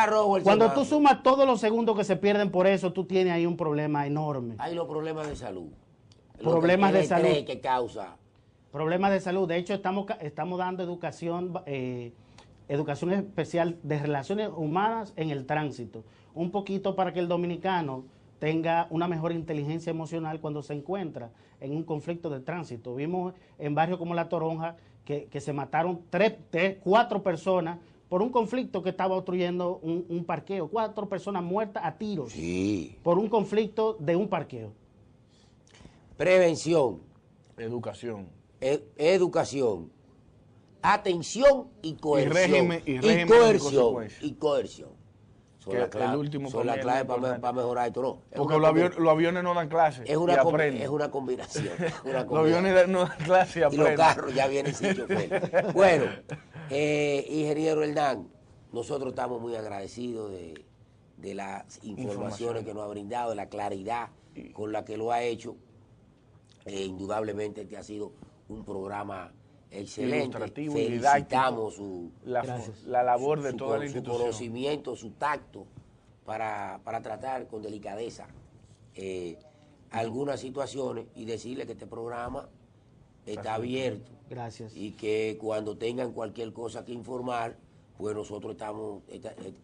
cuando tú sumas todos los segundos que se pierden por eso, tú tienes ahí un problema enorme. Hay los problemas de salud. Problemas de salud. Que causa. Problemas de salud. De hecho, estamos dando educación especial de relaciones humanas en el tránsito. Un poquito para que el dominicano tenga una mejor inteligencia emocional cuando se encuentra en un conflicto de tránsito. Vimos en barrios como La Toronja que se mataron 4 personas por un conflicto que estaba obstruyendo un parqueo. 4 personas muertas a tiros por un conflicto de un parqueo. Prevención. Educación. Educación. Atención y coerción. Y coerción. Y coerción. Son la clave para mejorar esto, ¿no? Porque los aviones no dan clases. Es una combinación. Los aviones no dan clases y aprenden. Y los carros ya vienen sin chofer. Bueno, ingeniero Hernán, nosotros estamos muy agradecidos de las informaciones que nos ha brindado, de la claridad con la que lo ha hecho. Indudablemente este ha sido un programa excelente. Felicitamos la labor de toda la institución. Su conocimiento, su tacto para tratar con delicadeza algunas situaciones y decirle que este programa está abierto. Gracias. Y que cuando tengan cualquier cosa que informar, pues nosotros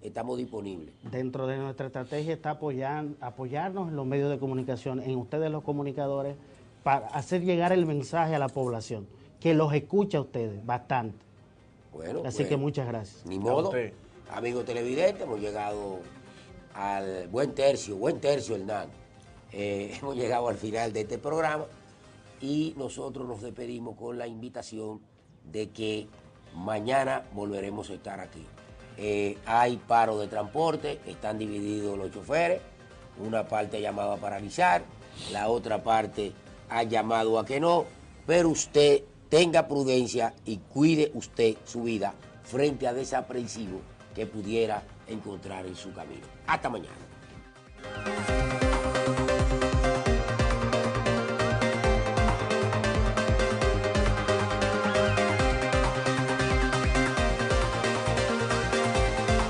estamos disponibles. Dentro de nuestra estrategia está apoyarnos en los medios de comunicación, en ustedes los comunicadores, para hacer llegar el mensaje a la población, que los escucha a ustedes bastante. Bueno, así que muchas gracias. Ni modo, amigos televidentes, hemos llegado al buen tercio, Hernán. Hemos llegado al final de este programa y nosotros nos despedimos con la invitación de que mañana volveremos a estar aquí. Hay paro de transporte, están divididos los choferes, una parte ha llamado a paralizar, la otra parte ha llamado a que no, pero usted tenga prudencia y cuide usted su vida frente a desaprensivos que pudiera encontrar en su camino. Hasta mañana.